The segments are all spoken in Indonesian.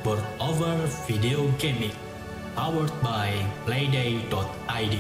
Board Over Video Gaming, powered by Playday.id.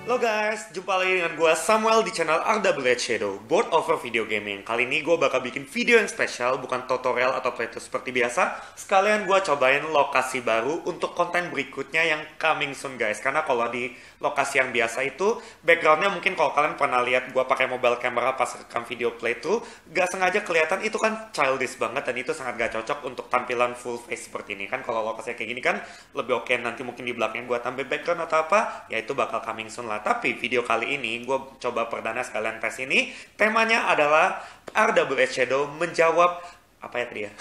Halo guys, jumpa lagi dengan gue Samuel di channel RWH Shadow, Board Over Video Gaming. Kali ini gue bakal bikin video yang spesial, bukan tutorial atau playthrough seperti biasa. Sekalian gue cobain lokasi baru untuk konten berikutnya yang coming soon guys. Karena kalau di lokasi yang biasa itu, backgroundnya mungkin kalau kalian pernah lihat gue pakai mobile camera pas rekam video playthrough, gak sengaja kelihatan itu kan childish banget dan itu sangat gak cocok untuk tampilan full face seperti ini. Kan kalau lokasinya kayak gini kan lebih oke, nanti mungkin di belakang gue tambah background atau apa, ya itu bakal coming soon lah. Tapi video kali ini gue coba perdana sekalian tes ini. Temanya adalah RWH Shadow menjawab apa ya tadi ya?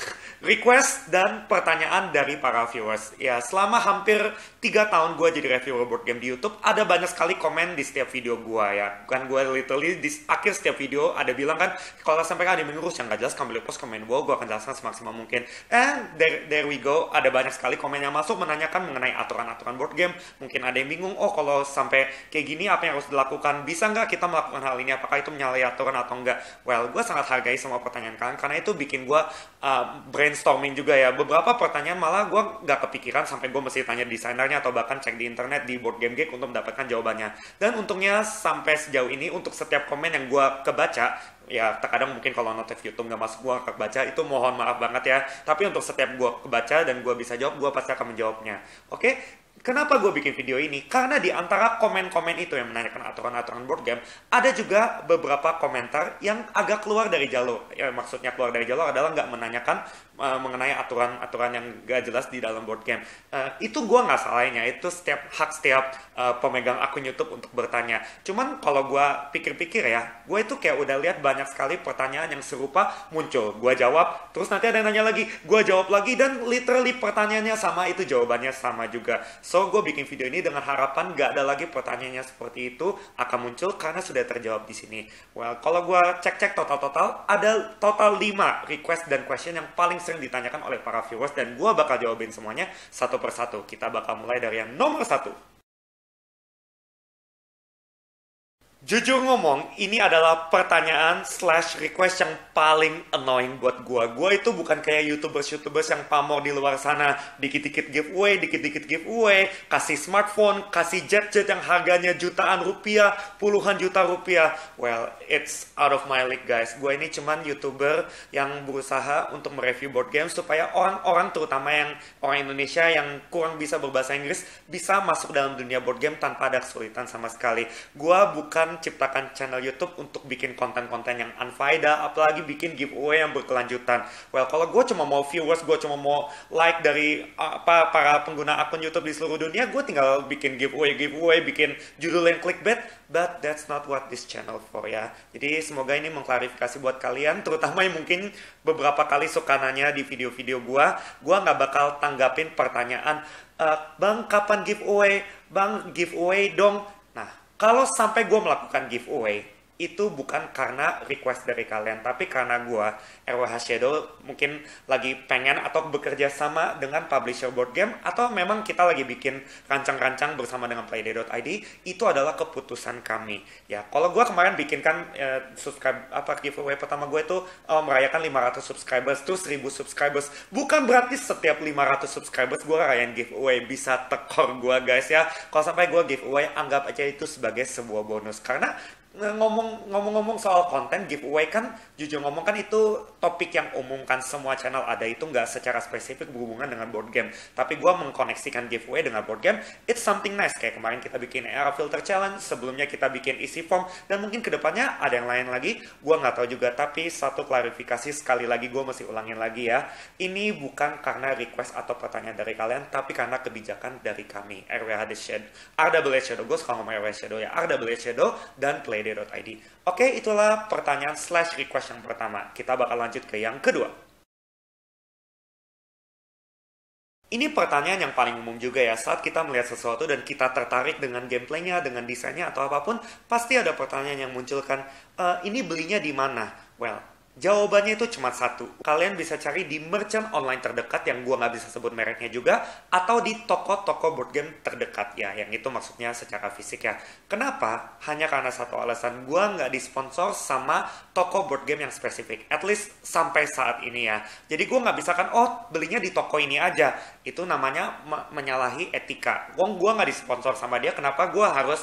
Request dan pertanyaan dari para viewers. Ya, selama hampir 3 tahun gue jadi reviewer board game di YouTube, ada banyak sekali komen di setiap video gue ya. Kan gue literally di akhir setiap video ada bilang kan, kalau sampai ada yang mengurus yang gak jelas, kamu boleh post komen gue akan jelaskan semaksimal mungkin. And there we go, ada banyak sekali komen yang masuk menanyakan mengenai aturan-aturan board game. Mungkin ada yang bingung, oh kalau sampai kayak gini apa yang harus dilakukan? Bisa nggak kita melakukan hal ini? Apakah itu menyalahi aturan atau enggak? Well, gue sangat hargai semua pertanyaan kalian, karena itu bikin gue brainstorming juga ya. Beberapa pertanyaan malah gue gak kepikiran sampai gue mesti tanya desainernya atau bahkan cek di internet di Board Game Geek untuk mendapatkan jawabannya. Dan untungnya sampai sejauh ini untuk setiap komen yang gue kebaca, ya terkadang mungkin kalau notif YouTube gak masuk gue kebaca, itu mohon maaf banget ya. Tapi untuk setiap gue kebaca dan gue bisa jawab, gue pasti akan menjawabnya. Oke? Kenapa gue bikin video ini? Karena di antara komen-komen itu yang menanyakan aturan-aturan board game, ada juga beberapa komentar yang agak keluar dari jalur. Ya, maksudnya keluar dari jalur adalah nggak menanyakan mengenai aturan-aturan yang gak jelas di dalam board game. Itu gue nggak salahnya, itu hak setiap pemegang akun YouTube untuk bertanya. Cuman kalau gue pikir-pikir ya, gue itu kayak udah lihat banyak sekali pertanyaan yang serupa muncul. Gue jawab, terus nanti ada yang nanya lagi, gue jawab lagi, dan literally pertanyaannya sama, itu jawabannya sama juga. So, gue bikin video ini dengan harapan gak ada lagi pertanyaannya seperti itu akan muncul karena sudah terjawab di sini. Well, kalau gue cek-cek total-total, ada total 5 request dan question yang paling sering ditanyakan oleh para viewers dan gue bakal jawabin semuanya satu persatu. Kita bakal mulai dari yang nomor 1. Jujur ngomong, ini adalah pertanyaan / request yang paling annoying buat gua. Gua itu bukan kayak YouTubers yang pamor di luar sana, dikit-dikit giveaway, kasih smartphone, kasih jet yang harganya jutaan rupiah, puluhan juta rupiah. Well, it's out of my league guys. Gua ini cuman YouTuber yang berusaha untuk mereview board game supaya orang-orang, terutama yang orang Indonesia yang kurang bisa berbahasa Inggris, bisa masuk dalam dunia board game tanpa ada kesulitan sama sekali. Gua bukan ciptakan channel YouTube untuk bikin konten-konten yang unfaedah, apalagi bikin giveaway yang berkelanjutan. Well, kalau gue cuma mau viewers, gue cuma mau like dari para pengguna akun YouTube di seluruh dunia, gue tinggal bikin giveaway, bikin judul yang clickbait, but that's not what this channel for ya. Jadi semoga ini mengklarifikasi buat kalian, terutama yang mungkin beberapa kali suka nanya di video-video gue nggak bakal tanggapin pertanyaan, Bang kapan giveaway? Bang giveaway dong. Nah, kalau sampai gue melakukan giveaway, itu bukan karena request dari kalian, tapi karena gue, RWH Shadow, mungkin lagi pengen atau bekerja sama dengan publisher board game, atau memang kita lagi bikin rancang-rancang bersama dengan Playday.id, itu adalah keputusan kami. Ya, kalau gue kemarin bikin kan giveaway pertama gue itu merayakan 500 subscribers, terus 1000 subscribers. Bukan berarti setiap 500 subscribers gue rayain giveaway, bisa tekor gue guys ya. Kalau sampai gue giveaway, anggap aja itu sebagai sebuah bonus, karena ngomong-ngomong soal konten giveaway kan, jujur ngomong kan itu topik yang umum kan, semua channel ada, itu nggak secara spesifik berhubungan dengan board game. Tapi gue mengkoneksikan giveaway dengan board game, it's something nice. Kayak kemarin kita bikin era filter challenge, sebelumnya kita bikin isi form, dan mungkin kedepannya ada yang lain lagi, gue nggak tahu juga. Tapi satu klarifikasi sekali lagi, gue mesti ulangin lagi ya, ini bukan karena request atau pertanyaan dari kalian, tapi karena kebijakan dari kami, RWH Shadow, gue suka ngomong RWH Shadow ya, RWH Shadow dan Playday.id. Oke, itulah pertanyaan / request yang pertama. Kita bakal lanjut ke yang kedua. Ini pertanyaan yang paling umum juga ya, saat kita melihat sesuatu dan kita tertarik dengan gameplaynya, dengan desainnya atau apapun, pasti ada pertanyaan yang munculkan, ini belinya di mana? Well, Jawabannya itu cuma satu. Kalian bisa cari di merchant online terdekat yang gua nggak bisa sebut mereknya juga, atau di toko-toko board game terdekat ya, yang itu maksudnya secara fisik ya. Kenapa? Hanya karena satu alasan, gua nggak disponsor sama toko board game yang spesifik. At least sampai saat ini ya. Jadi gua nggak bisa kan, oh belinya di toko ini aja. Itu namanya menyalahi etika. Wong gua nggak disponsor sama dia, kenapa gua harus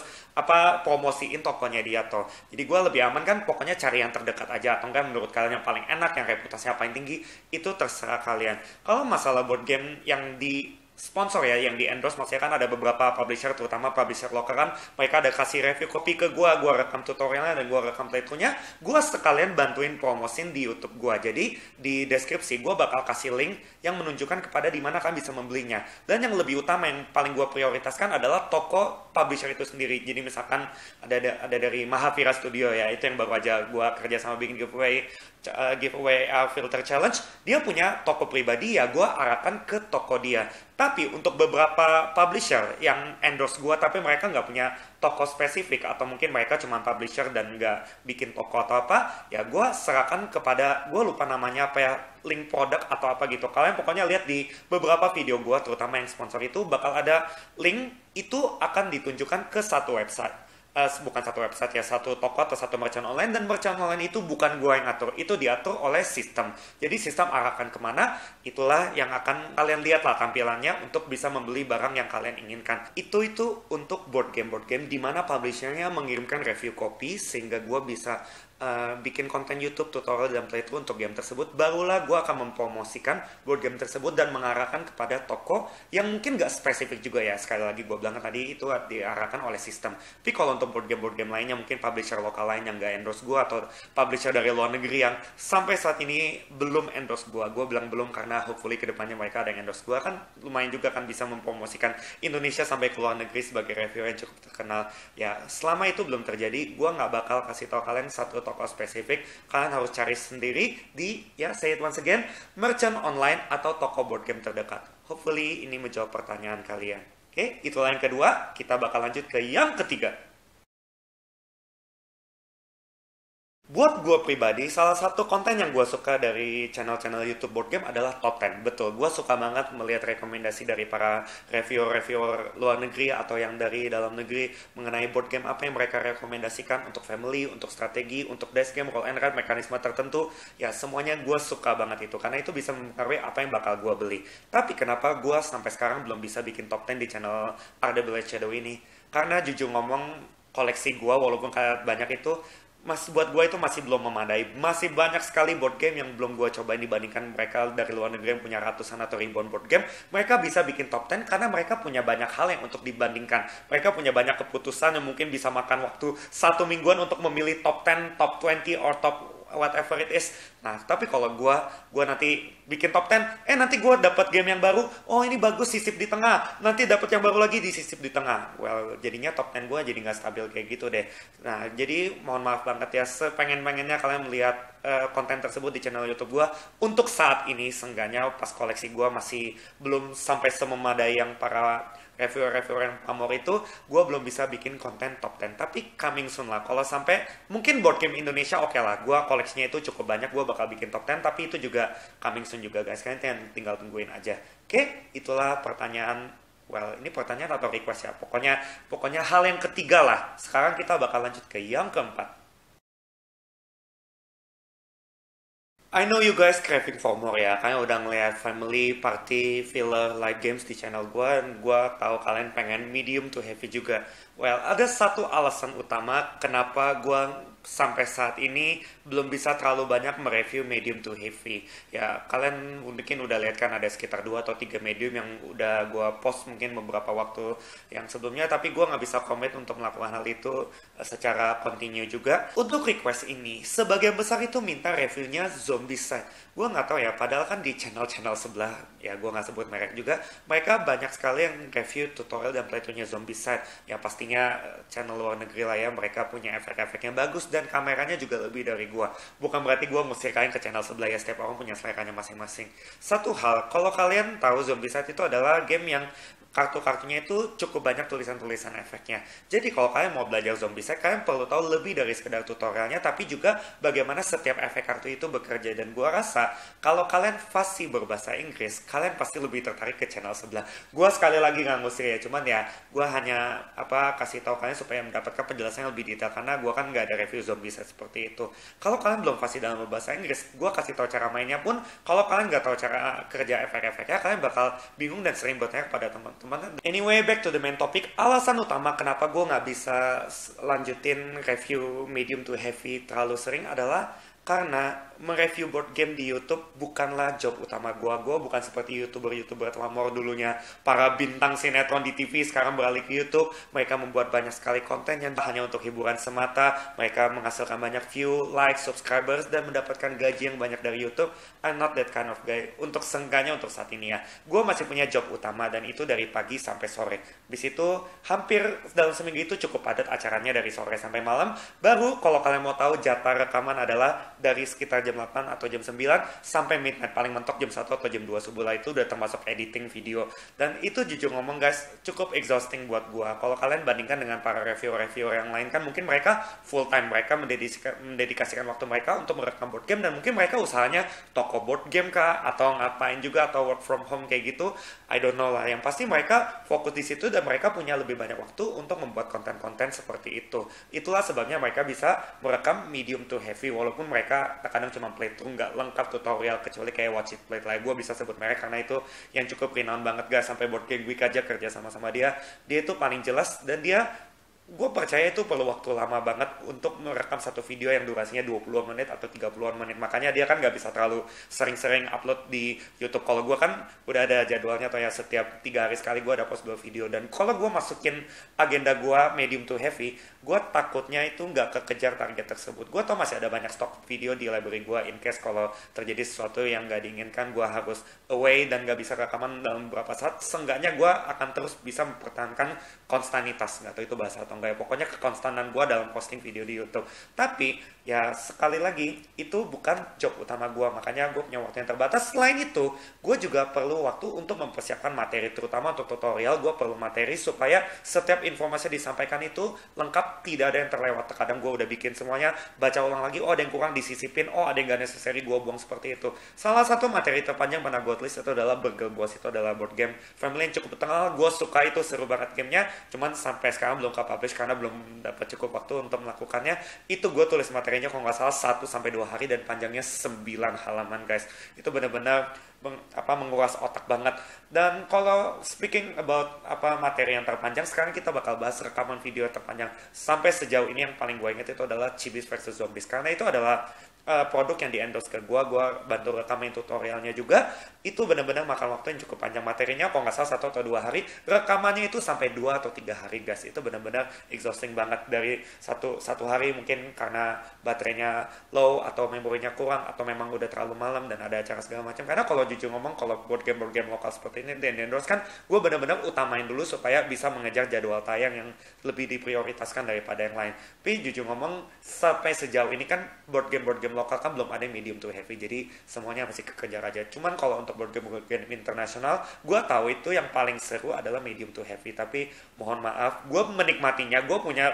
promosiin tokonya dia toh. Jadi gua lebih aman kan, pokoknya cari yang terdekat aja, atau enggak menurut kalian yang paling enak, yang reputasinya paling tinggi, itu terserah kalian. Kalau masalah board game yang di sponsor ya, yang di endorse, maksudnya kan ada beberapa publisher, terutama publisher lokal kan, mereka ada kasih review copy ke gua rekam tutorialnya dan gua rekam playthroughnya, gua sekalian bantuin promosin di YouTube gua. Jadi di deskripsi gua bakal kasih link yang menunjukkan kepada di mana kan bisa membelinya. Dan yang lebih utama yang paling gua prioritaskan adalah toko publisher itu sendiri. Jadi misalkan ada dari Mahavira Studio ya, itu yang baru aja gua kerja sama bikin giveaway filter challenge, dia punya toko pribadi ya, gue arahkan ke toko dia. Tapi untuk beberapa publisher yang endorse gue tapi mereka nggak punya toko spesifik, atau mungkin mereka cuma publisher dan nggak bikin toko atau apa, ya gue serahkan kepada, gue lupa namanya apa ya, link produk atau apa gitu. Kalian pokoknya lihat di beberapa video gue, terutama yang sponsor itu bakal ada link, itu akan ditunjukkan ke satu website. Bukan satu website ya, satu toko atau satu merchant online, dan merchant online itu bukan gue yang atur, itu diatur oleh sistem. Jadi sistem arahkan kemana, itulah yang akan kalian lihat lah tampilannya untuk bisa membeli barang yang kalian inginkan. Itu untuk board game di mana publishernya mengirimkan review copy sehingga gue bisa bikin konten YouTube, tutorial, dan playthrough untuk game tersebut. Barulah gue akan mempromosikan board game tersebut dan mengarahkan kepada toko yang mungkin gak spesifik juga ya. Sekali lagi gue bilang tadi, itu diarahkan oleh sistem. Tapi kalau untuk board game lainnya, mungkin publisher lokal lain yang gak endorse gue, atau publisher dari luar negeri yang sampai saat ini belum endorse gue bilang belum karena hopefully kedepannya mereka ada yang endorse gue, kan lumayan juga kan bisa mempromosikan Indonesia sampai ke luar negeri sebagai reviewer yang cukup terkenal ya. Selama itu belum terjadi, gue gak bakal kasih tau kalian satu toko spesifik. Kalian harus cari sendiri di, ya say it once again, merchant online atau toko board game terdekat. Hopefully ini menjawab pertanyaan kalian. Oke, itulah yang kedua. Kita bakal lanjut ke yang ketiga. Buat gue pribadi, salah satu konten yang gue suka dari channel-channel YouTube board game adalah top 10. Betul, gue suka banget melihat rekomendasi dari para reviewer luar negeri atau yang dari dalam negeri mengenai board game apa yang mereka rekomendasikan untuk family, untuk strategi, untuk dice game, roll and write, mekanisme tertentu. Ya, semuanya gue suka banget itu, karena itu bisa mempengaruhi apa yang bakal gue beli. Tapi kenapa gue sampai sekarang belum bisa bikin top 10 di channel RWBLade Shadow ini? Karena jujur ngomong, koleksi gue walaupun kayak banyak itu, buat gue itu masih belum memadai. Masih banyak sekali board game yang belum gue cobain dibandingkan mereka dari luar negeri yang punya ratusan atau ribuan board game. Mereka bisa bikin top 10 karena mereka punya banyak hal yang untuk dibandingkan. Mereka punya banyak keputusan yang mungkin bisa makan waktu 1 mingguan untuk memilih top 10, top 20, or top whatever it is. Nah, tapi kalau gue nanti bikin top 10, nanti gue dapat game yang baru, oh ini bagus sisip di tengah, nanti dapat yang baru lagi disisip di tengah. Well, jadinya top 10 gue jadi nggak stabil kayak gitu deh. Nah, jadi mohon maaf banget ya, sepengen-pengennya kalian melihat konten tersebut di channel YouTube gue. Untuk saat ini, seenggaknya pas koleksi gue masih belum sampai sememadai yang para reviewer yang pamor itu, gue belum bisa bikin konten top 10. Tapi coming soon lah. Kalau sampai mungkin board game Indonesia oke lah. Gue koleksinya itu cukup banyak. Gue bakal bikin top 10. Tapi itu juga coming soon juga guys. Kalian tinggal tungguin aja. Oke, itulah pertanyaan. Well, ini pertanyaan atau request ya. Pokoknya hal yang ketiga lah. Sekarang kita bakal lanjut ke yang keempat. I know you guys craving for more ya, kalian udah ngeliat family, party, filler, light games di channel gue, dan gue tahu kalian pengen medium to heavy juga. Well, ada satu alasan utama kenapa gue sampai saat ini belum bisa terlalu banyak mereview medium to heavy. Ya, kalian mungkin udah lihat kan ada sekitar 2 atau 3 medium yang udah gue post mungkin beberapa waktu yang sebelumnya, tapi gue nggak bisa komit untuk melakukan hal itu secara continue juga. Untuk request ini, sebagian besar itu minta reviewnya Zombicide. Gue nggak tahu ya, padahal kan di channel-channel sebelah, ya gue nggak sebut merek juga, mereka banyak sekali yang review tutorial dan playthroughnya Zombicide. Ya pastinya channel luar negeri lah ya, mereka punya efek-efek yang bagus dan kameranya juga lebih dari gue. Bukan berarti gue mesti kalian ke channel sebelah ya, setiap orang punya seleranya masing-masing. Satu hal, kalau kalian tahu Zombicide itu adalah game yang kartu-kartunya itu cukup banyak tulisan-tulisan efeknya. Jadi kalau kalian mau belajar Zombicide, kalian perlu tahu lebih dari sekedar tutorialnya, tapi juga bagaimana setiap efek kartu itu bekerja. Dan gua rasa kalau kalian fasih berbahasa Inggris, kalian pasti lebih tertarik ke channel sebelah. Gua sekali lagi nggak ngusir ya, cuman ya gua hanya kasih tahu kalian supaya mendapatkan penjelasan yang lebih detail, karena gua kan nggak ada review Zombicide seperti itu. Kalau kalian belum fasih dalam berbahasa Inggris, gua kasih tahu cara mainnya pun, kalau kalian nggak tahu cara kerja efek-efeknya, kalian bakal bingung dan sering bertanya kepada teman-teman. Anyway, back to the main topic. Alasan utama kenapa gue nggak bisa lanjutin review medium to heavy terlalu sering adalah karena mereview board game di YouTube bukanlah job utama gue. Gue bukan seperti YouTuber terlamor dulunya, para bintang sinetron di TV sekarang beralih ke YouTube. Mereka membuat banyak sekali konten yang hanya untuk hiburan semata. Mereka menghasilkan banyak view, like, subscribers, dan mendapatkan gaji yang banyak dari YouTube. I'm not that kind of guy. Untuk seenggaknya untuk saat ini ya, gue masih punya job utama, dan itu dari pagi sampai sore. Di situ hampir dalam seminggu itu cukup padat acaranya dari sore sampai malam. Baru kalau kalian mau tahu, jatah rekaman adalah dari sekitar jam 8 atau jam 9 sampai midnight, paling mentok jam 1 atau jam 2 subuh lah. Itu udah termasuk editing video, dan itu jujur ngomong guys, cukup exhausting buat gua. Kalau kalian bandingkan dengan para reviewer yang lain, kan mungkin mereka full time, mereka mendedikasikan waktu mereka untuk merekam board game, dan mungkin mereka usahanya toko board game kah, atau ngapain juga, atau work from home kayak gitu, I don't know lah. Yang pasti mereka fokus di situ, dan mereka punya lebih banyak waktu untuk membuat konten-konten seperti itu. Itulah sebabnya mereka bisa merekam medium to heavy, walaupun mereka kadang cuma playthrough, nggak lengkap tutorial, kecuali kayak Watch It Play lah. Gue bisa sebut merek karena itu yang cukup renown banget guys. Sampai Board Game Week aja kerja sama-sama dia itu paling jelas, dan dia, gue percaya itu perlu waktu lama banget untuk merekam satu video yang durasinya 20 menit atau 30 menit. Makanya dia kan nggak bisa terlalu sering-sering upload di YouTube. Kalau gue kan udah ada jadwalnya, atau ya setiap 3 hari sekali gue ada post 2 video. Dan kalau gue masukin agenda gue medium to heavy, gue takutnya itu nggak kekejar target tersebut. Gue tau masih ada banyak stok video di library gue, in case kalau terjadi sesuatu yang nggak diinginkan, gue harus away dan nggak bisa rekaman dalam beberapa saat. Seenggaknya gue akan terus bisa mempertahankan konstanitas, nggak tahu itu bahasa atau enggak ya, pokoknya kekonstanan gue dalam posting video di YouTube. Tapi ya sekali lagi, itu bukan job utama gue, makanya gue punya waktu yang terbatas. Selain itu, gue juga perlu waktu untuk mempersiapkan materi, terutama untuk tutorial. Gue perlu materi supaya setiap informasi disampaikan itu lengkap, tidak ada yang terlewat. Terkadang gue udah bikin semuanya, baca ulang lagi, oh ada yang kurang disisipin, oh ada yang gak necessary gue buang, seperti itu. Salah satu materi terpanjang pernah gue tulis itu adalah Burger Boss. Itu adalah board game family yang cukup terkenal. Gue suka itu, seru banget gamenya, cuman sampai sekarang belum ke-publish karena belum dapat cukup waktu untuk melakukannya. Itu gue tulis materinya kalau nggak salah 1-2 hari, dan panjangnya 9 halaman guys. Itu benar-benar menguras otak banget. Dan kalau speaking about materi yang terpanjang, sekarang kita bakal bahas rekaman video terpanjang sampai sejauh ini. Yang paling gue inget itu adalah Chibis vs Zombies, karena itu adalah produk yang di-endorse ke gue bantu rekamin tutorialnya juga. Itu benar-benar makan waktu yang cukup panjang. Materinya kalau nggak salah 1 atau 2 hari, rekamannya itu sampai 2 atau 3 hari guys. Itu benar-benar exhausting banget. Dari satu hari mungkin karena baterainya low, atau memorinya kurang, atau memang udah terlalu malam dan ada acara segala macam. Karena kalau jujur ngomong, kalau board game lokal seperti ini dan di-endorse kan, gue benar-benar utamain dulu supaya bisa mengejar jadwal tayang yang lebih diprioritaskan daripada yang lain. Tapi jujur ngomong, sampai sejauh ini kan board game lokal kan belum ada yang medium to heavy, jadi semuanya masih kekejar aja. Cuman kalau untuk board game internasional, gue tahu itu yang paling seru adalah medium to heavy. Tapi mohon maaf, gue menikmatinya. Gue punya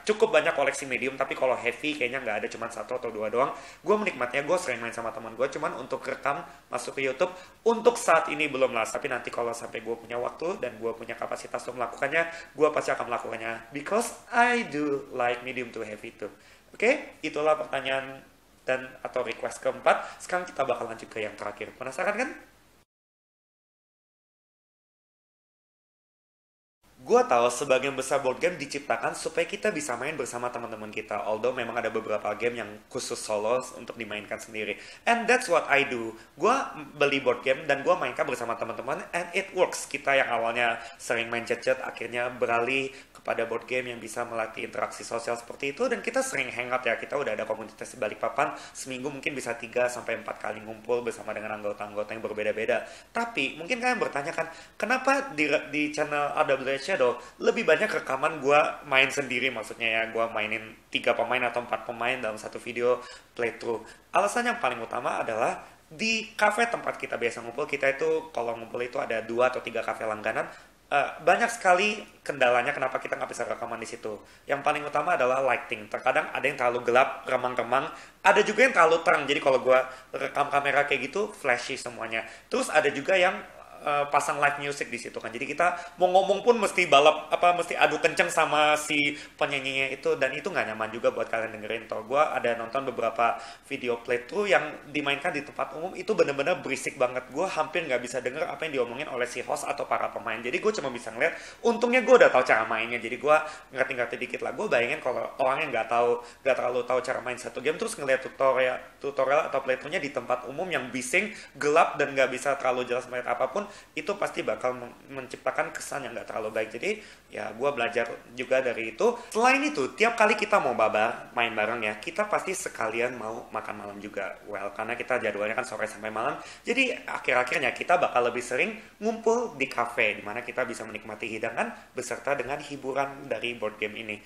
cukup banyak koleksi medium, tapi kalau heavy kayaknya nggak ada, cuman 1 atau 2 doang. Gue menikmatinya, gue sering main sama teman gue, cuman untuk rekam masuk ke YouTube untuk saat ini belum lah. Tapi nanti kalau sampai gue punya waktu dan gue punya kapasitas untuk melakukannya, gue pasti akan melakukannya, because I do like medium to heavy too. Oke, itulah pertanyaan atau request keempat. Sekarang kita bakal lanjut ke yang terakhir. Penasaran kan? Gue tahu sebagian besar board game diciptakan supaya kita bisa main bersama teman-teman kita. Although memang ada beberapa game yang khusus solo untuk dimainkan sendiri. And that's what I do. Gue beli board game dan gue mainkan bersama teman-teman, and it works. Kita yang awalnya sering main chat-chat, akhirnya beralih kepada board game yang bisa melatih interaksi sosial seperti itu. Dan kita sering hangout ya. Kita udah ada komunitas di Balikpapan. Seminggu mungkin bisa 3-4 kali ngumpul bersama dengan anggota-anggota yang berbeda-beda. Tapi mungkin kalian bertanya kan, kenapa di channel RWC lebih banyak rekaman gue main sendiri, maksudnya ya gue mainin 3 pemain atau 4 pemain dalam satu video playthrough. Alasan yang paling utama adalah di cafe tempat kita biasa ngumpul, kita itu kalau ngumpul itu ada 2 atau 3 cafe langganan. banyak sekali kendalanya kenapa kita nggak bisa rekaman di situ. Yang paling utama adalah lighting. Terkadang ada yang terlalu gelap, remang-remang. Ada juga yang terlalu terang. Jadi kalau gue rekam kamera kayak gitu, flashy semuanya. Terus ada juga yang pasang live music di situ kan. Jadi kita mau ngomong pun mesti mesti adu kenceng sama si penyanyinya itu, dan itu nggak nyaman juga buat kalian dengerin. Toh gue ada nonton beberapa video playthrough yang dimainkan di tempat umum itu bener-bener berisik banget. Gue hampir nggak bisa denger apa yang diomongin oleh si host atau para pemain. Jadi gue cuma bisa ngeliat. Untungnya gue udah tahu cara mainnya. Jadi gue ngerti-ngerti dikit lah. Gue bayangin kalau orang yang nggak terlalu tahu cara main satu game terus ngeliat tutorial atau playthroughnya di tempat umum yang bising, gelap dan nggak bisa terlalu jelas melihat apapun, itu pasti bakal menciptakan kesan yang nggak terlalu baik. Jadi ya gue belajar juga dari itu. Selain itu, tiap kali kita mau main bareng ya, kita pasti sekalian mau makan malam juga. Karena kita jadwalnya kan sore sampai malam, jadi akhir-akhirnya kita bakal lebih sering ngumpul di cafe, dimana kita bisa menikmati hidangan beserta dengan hiburan dari board game ini.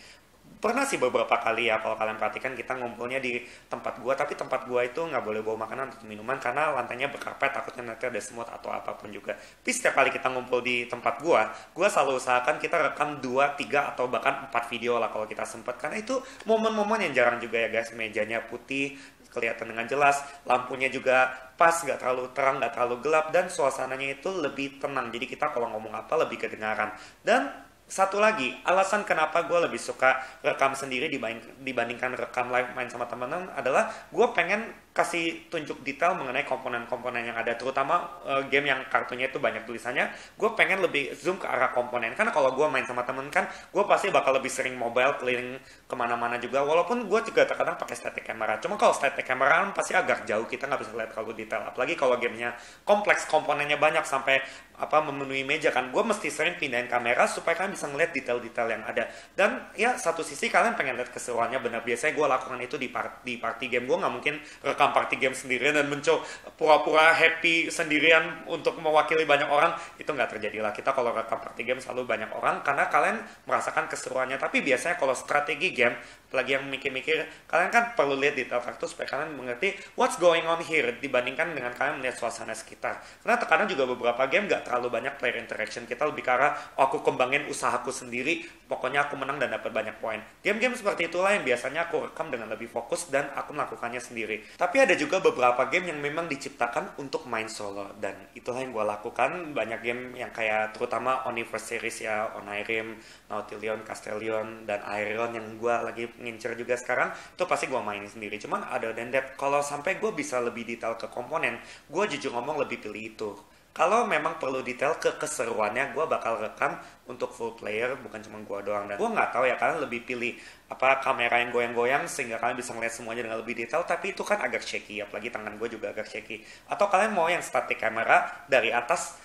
Pernah sih beberapa kali ya, kalau kalian perhatikan kita ngumpulnya di tempat gua, tapi tempat gua itu nggak boleh bawa makanan atau minuman karena lantainya berkarpet, takutnya nanti ada semut atau apapun juga. Tapi setiap kali kita ngumpul di tempat gua selalu usahakan kita rekam 2, 3 atau bahkan 4 video lah kalau kita sempat, karena itu momen-momen yang jarang juga ya guys. Mejanya putih, kelihatan dengan jelas, lampunya juga pas, nggak terlalu terang, nggak terlalu gelap, dan suasananya itu lebih tenang. Jadi kita kalau ngomong apa lebih kedengaran. Dan satu lagi, alasan kenapa gue lebih suka rekam sendiri dibandingkan rekam live main sama temen-temen adalah gue pengen kasih tunjuk detail mengenai komponen-komponen yang ada, terutama game yang kartunya itu banyak tulisannya. Gue pengen lebih zoom ke arah komponen, karena kalau gue main sama temen kan gue pasti bakal lebih sering mobile keliling kemana-mana juga, walaupun gue juga terkadang pakai static camera. Cuma kalau static camera kan pasti agak jauh, kita nggak bisa lihat terlalu detail, apalagi kalau gamenya kompleks, komponennya banyak sampai memenuhi meja kan. Gue mesti sering pindahin kamera supaya kalian bisa ngeliat detail-detail yang ada. Dan ya satu sisi kalian pengen lihat keseruannya, bener. Biasanya gue lakukan itu di party game. Gue nggak mungkin rekam party game sendirian dan mencoba pura-pura happy sendirian untuk mewakili banyak orang. Itu nggak terjadi lah. Kita kalau rekam party game selalu banyak orang karena kalian merasakan keseruannya. Tapi biasanya kalau strategi game, apalagi yang mikir-mikir, kalian kan perlu lihat detail kartu supaya kalian mengerti what's going on here dibandingkan dengan kalian melihat suasana sekitar. Karena terkadang juga beberapa game nggak terlalu banyak player interaction. Kita lebih ke arah aku kembangin usahaku sendiri, pokoknya aku menang dan dapat banyak poin. Game-game seperti itulah yang biasanya aku rekam dengan lebih fokus dan aku melakukannya sendiri. Tapi ada juga beberapa game yang memang diciptakan untuk main solo, dan itulah yang gue lakukan. Banyak game yang kayak terutama Oniverse series ya, Onirim, Nautilion, Castellion, dan Aerion yang gue lagi ngincer juga sekarang, itu pasti gue mainin sendiri. Cuman ada dan kalau sampai gue bisa lebih detail ke komponen, gue jujur ngomong lebih pilih itu. Kalau memang perlu detail ke keseruannya, gue bakal rekam untuk full player, bukan cuma gue doang. Dan gue nggak tahu ya, kalian lebih pilih kamera yang goyang-goyang sehingga kalian bisa ngeliat semuanya dengan lebih detail, tapi itu kan agak shaky, apalagi tangan gue juga agak shaky. Atau kalian mau yang static kamera dari atas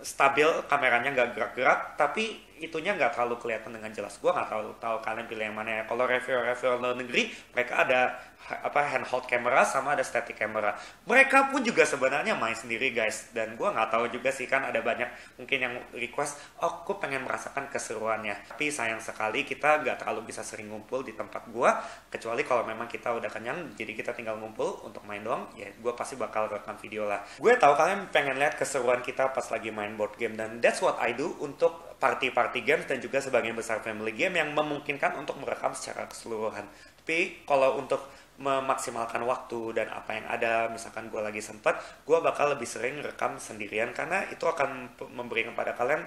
stabil, kameranya nggak gerak-gerak, tapi itunya nggak terlalu kelihatan dengan jelas. Gue nggak tahu kalian pilih yang mana ya. Kalau reviewer luar negeri, mereka ada handheld camera sama ada static camera. Mereka pun juga sebenarnya main sendiri guys, dan gue nggak tahu juga sih, kan ada banyak mungkin yang request, oh gue pengen merasakan keseruannya. Tapi sayang sekali kita nggak terlalu bisa sering ngumpul di tempat gue, kecuali kalau memang kita udah kenyang, jadi kita tinggal ngumpul untuk main doang. Ya gue pasti bakal rekam video lah. Gue tahu kalian pengen lihat keseruan kita pas lagi main board game, dan that's what I do untuk party games dan juga sebagian besar family game yang memungkinkan untuk merekam secara keseluruhan. Tapi kalau untuk memaksimalkan waktu dan apa yang ada, misalkan gue lagi sempat, gue bakal lebih sering rekam sendirian karena itu akan memberikan kepada kalian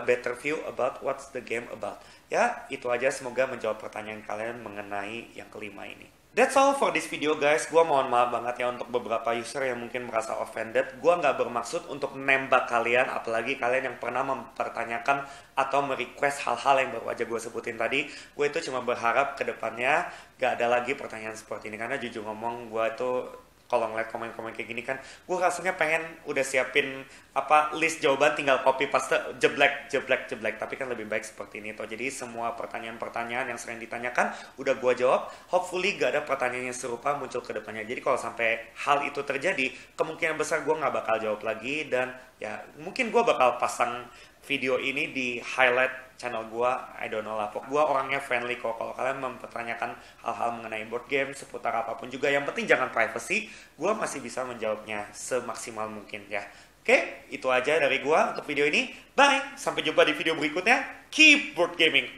better view about what's the game about. Ya, itu aja, semoga menjawab pertanyaan kalian mengenai yang kelima ini. That's all for this video guys. Gue mohon maaf banget ya untuk beberapa user yang mungkin merasa offended. Gue nggak bermaksud untuk nembak kalian, apalagi kalian yang pernah mempertanyakan atau merequest hal-hal yang baru aja gue sebutin tadi. Gue itu cuma berharap kedepannya gak ada lagi pertanyaan seperti ini, karena jujur ngomong gue itu kalau ngeliat komen-komen kayak gini kan, gue rasanya pengen udah siapin list jawaban, tinggal copy paste, jeblek. Tapi kan lebih baik seperti ini toh. Jadi semua pertanyaan-pertanyaan yang sering ditanyakan udah gue jawab. Hopefully gak ada pertanyaan yang serupa muncul ke depannya. Jadi kalau sampai hal itu terjadi, kemungkinan besar gue gak bakal jawab lagi, dan ya mungkin gue bakal pasang video ini di highlight channel gue, I don't know lah. Gue orangnya friendly kok. Kalau kalian mempertanyakan hal-hal mengenai board game, seputar apapun juga, yang penting jangan privacy, gue masih bisa menjawabnya semaksimal mungkin ya. Oke, itu aja dari gua untuk video ini. Bye, sampai jumpa di video berikutnya. Keep board gaming.